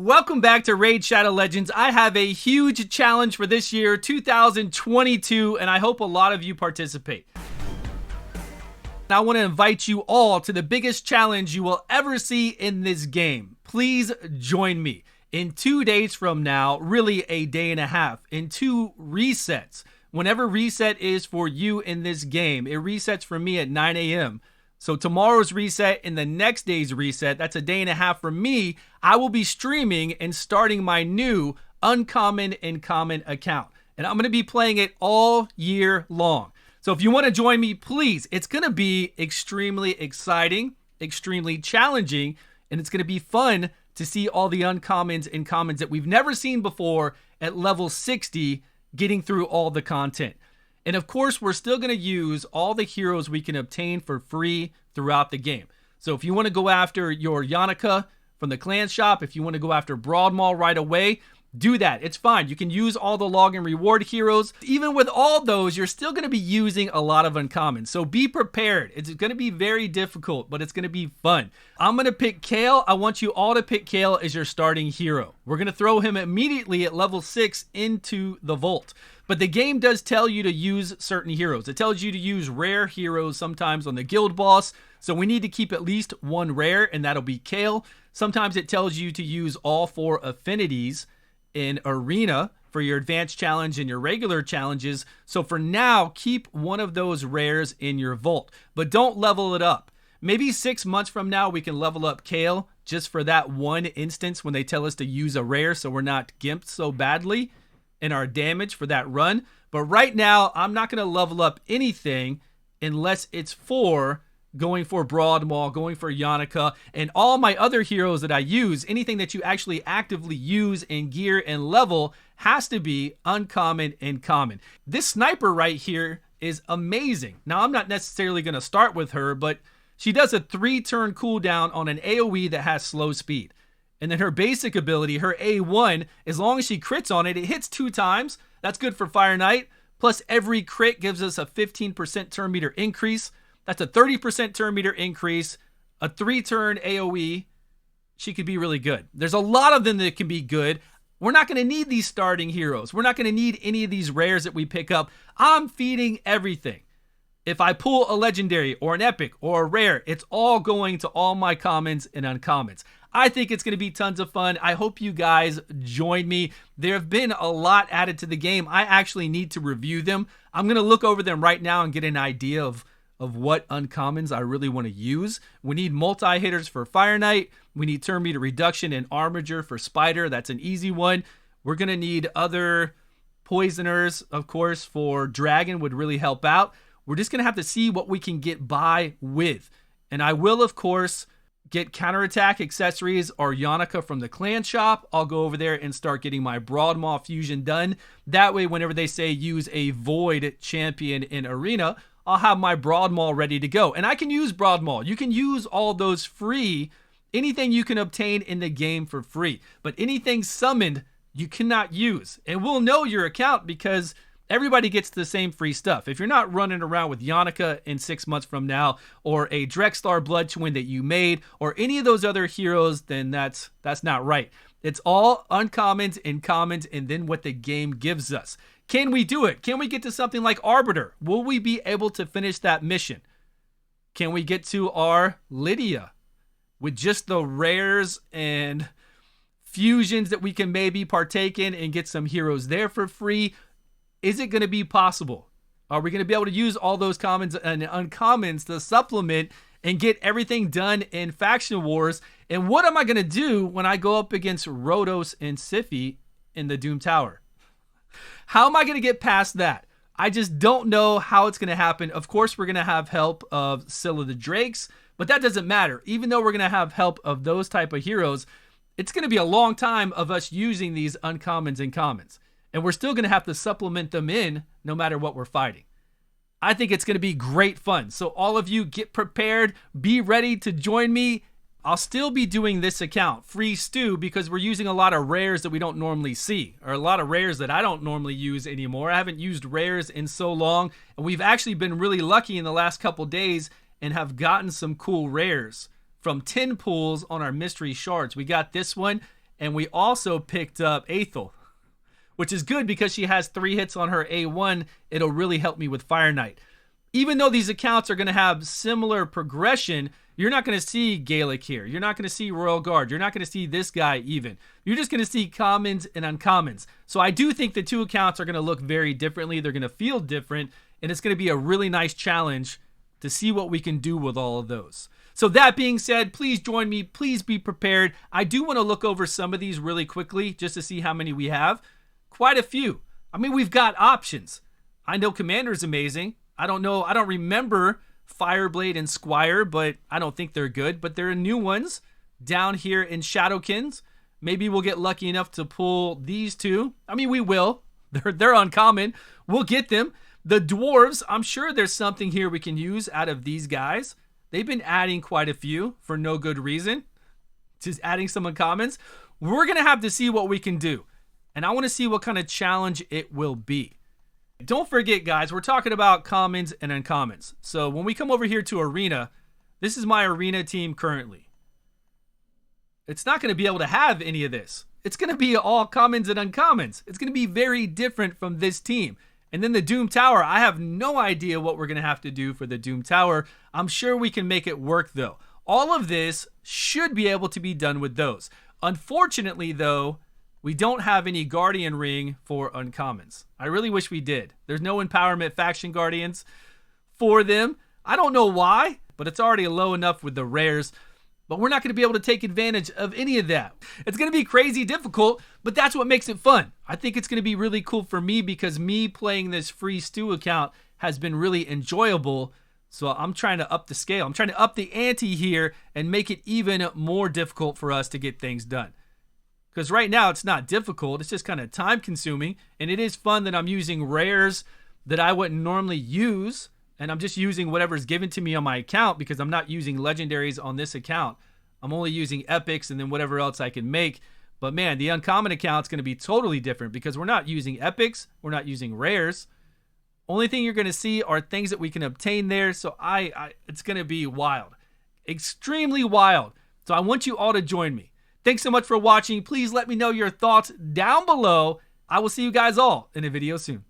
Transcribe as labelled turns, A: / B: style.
A: Welcome back to Raid Shadow Legends. I have a huge challenge for this year, 2022, and I hope a lot of you participate. I want to invite you all to the biggest challenge you will ever see in this game. Please join me. In 2 days from now, really a day and a half, in 2 resets. Whenever reset is for you in this game, it resets for me at 9 a.m. So tomorrow's reset and the next day's reset, that's a day and a half for me. I will be streaming and starting my new Uncommon and Common account. And I'm going to be playing it all year long. So if you want to join me, please, it's going to be extremely exciting, extremely challenging, and it's going to be fun to see all the uncommons and commons that we've never seen before at level 60, getting through all the content. And of course, we're still going to use all the heroes we can obtain for free throughout the game. So if you want to go after your Yannicka from the clan shop, if you want to go after Broadmaw right away, do that. It's fine. You can use all the login reward heroes. Even with all those, you're still going to be using a lot of uncommons. So be prepared. It's going to be very difficult, but it's going to be fun. I'm going to pick Kale. I want you all to pick Kale as your starting hero. We're going to throw him immediately at level 6 into the vault. But the game does tell you to use certain heroes. It tells you to use rare heroes sometimes on the guild boss. So we need to keep at least 1 rare, and that'll be Kale. Sometimes it tells you to use all 4 affinities in arena for your advanced challenge and your regular challenges. So for now, keep one of those rares in your vault, but don't level it up. Maybe 6 months from now, we can level up Kale just for that one instance when they tell us to use a rare so we're not gimped so badly in our damage for that run. But right now, I'm not going to level up anything unless it's for going for Broadmaw, going for Yannicka, and all my other heroes that I use. Anything that you actually actively use in gear and level has to be uncommon and common. This sniper right here is amazing. Now, I'm not necessarily going to start with her, but she does a 3-turn cooldown on an AoE that has slow speed. And then her basic ability, her A1, as long as she crits on it, it hits 2 times. That's good for Fire Knight. Plus, every crit gives us a 15% turn meter increase. That's a 30% turn meter increase, a 3-turn AoE. She could be really good. There's a lot of them that can be good. We're not going to need these starting heroes. We're not going to need any of these rares that we pick up. I'm feeding everything. If I pull a legendary or an epic or a rare, it's all going to all my commons and uncommons. I think it's going to be tons of fun. I hope you guys join me. There have been a lot added to the game. I actually need to review them. I'm going to look over them right now and get an idea of what uncommons I really want to use. We need multi-hitters for Fire Knight. We need turn meter reduction and Armiger for Spider. That's an easy one. We're going to need other poisoners, of course, for Dragon would really help out. We're just going to have to see what we can get by with. And I will, of course, get counterattack accessories or Yannicka from the clan shop. I'll go over there and start getting my Broadmaw fusion done. That way, whenever they say use a Void champion in arena, I'll have my Broadmaw ready to go. And I can use Broadmaw. You can use all those free, anything you can obtain in the game for free. But anything summoned, you cannot use. And we'll know your account because everybody gets the same free stuff. If you're not running around with Yannicka in 6 months from now, or a Drexlar Blood Twin that you made, or any of those other heroes, then that's not right. It's all uncommons and commons, and then what the game gives us. Can we do it? Can we get to something like Arbiter? Will we be able to finish that mission? Can we get to our Lydia with just the rares and fusions that we can maybe partake in and get some heroes there for free? Is it going to be possible? Are we going to be able to use all those commons and uncommons to supplement and get everything done in Faction Wars? And what am I going to do when I go up against Rhodos and Siphi in the Doom Tower? How am I going to get past that? I just don't know how it's going to happen. Of course, we're going to have help of Scylla the Drakes, but that doesn't matter. Even though we're going to have help of those type of heroes, it's going to be a long time of us using these uncommons and commons. And we're still going to have to supplement them in no matter what we're fighting. I think it's going to be great fun. So all of you get prepared, be ready to join me. I'll still be doing this account, Free Stew, because we're using a lot of rares that we don't normally see, or a lot of rares that I don't normally use anymore. I haven't used rares in so long, and we've actually been really lucky in the last couple days and have gotten some cool rares from 10 pulls on our mystery shards. We got this one, And we also picked up Aethel, which is good because she has 3 hits on her A1. It'll really help me with Fire Knight. Even though these accounts are going to have similar progression, you're not going to see Gaelic here. You're not going to see Royal Guard. You're not going to see this guy even. You're just going to see commons and uncommons. So I do think the 2 accounts are going to look very differently. They're going to feel different, and it's going to be a really nice challenge to see what we can do with all of those. So that being said, please join me. Please be prepared. I do want to look over some of these really quickly just to see how many we have. Quite a few. I mean, we've got options. I know Commander's amazing. I don't remember Fireblade and Squire, but I don't think they're good. But there are new ones down here in Shadowkins. Maybe we'll get lucky enough to pull these 2. I mean, we will. They're uncommon. We'll get them. The dwarves, I'm sure there's something here we can use out of these guys. They've been adding quite a few for no good reason. Just adding some uncommons. We're going to have to see what we can do. And I want to see what kind of challenge it will be. Don't forget, guys, we're talking about commons and uncommons. So when we come over here to Arena, this is my Arena team currently. It's not going to be able to have any of this. It's going to be all commons and uncommons. It's going to be very different from this team. And then the Doom Tower, I have no idea what we're going to have to do for the Doom Tower. I'm sure we can make it work, though. All of this should be able to be done with those. Unfortunately, though, we don't have any Guardian Ring for uncommons. I really wish we did. There's no Empowerment Faction Guardians for them. I don't know why, but it's already low enough with the rares. But we're not going to be able to take advantage of any of that. It's going to be crazy difficult, but that's what makes it fun. I think it's going to be really cool for me because me playing this free Stew account has been really enjoyable. So I'm trying to up the scale. I'm trying to up the ante here and make it even more difficult for us to get things done. Because right now it's not difficult. It's just kind of time consuming. And it is fun that I'm using rares that I wouldn't normally use. And I'm just using whatever's given to me on my account because I'm not using legendaries on this account. I'm only using epics and then whatever else I can make. But man, the uncommon account's going to be totally different because we're not using epics. We're not using rares. Only thing you're going to see are things that we can obtain there. So it's going to be wild. Extremely wild. So I want you all to join me. Thanks so much for watching. Please let me know your thoughts down below. I will see you guys all in a video soon.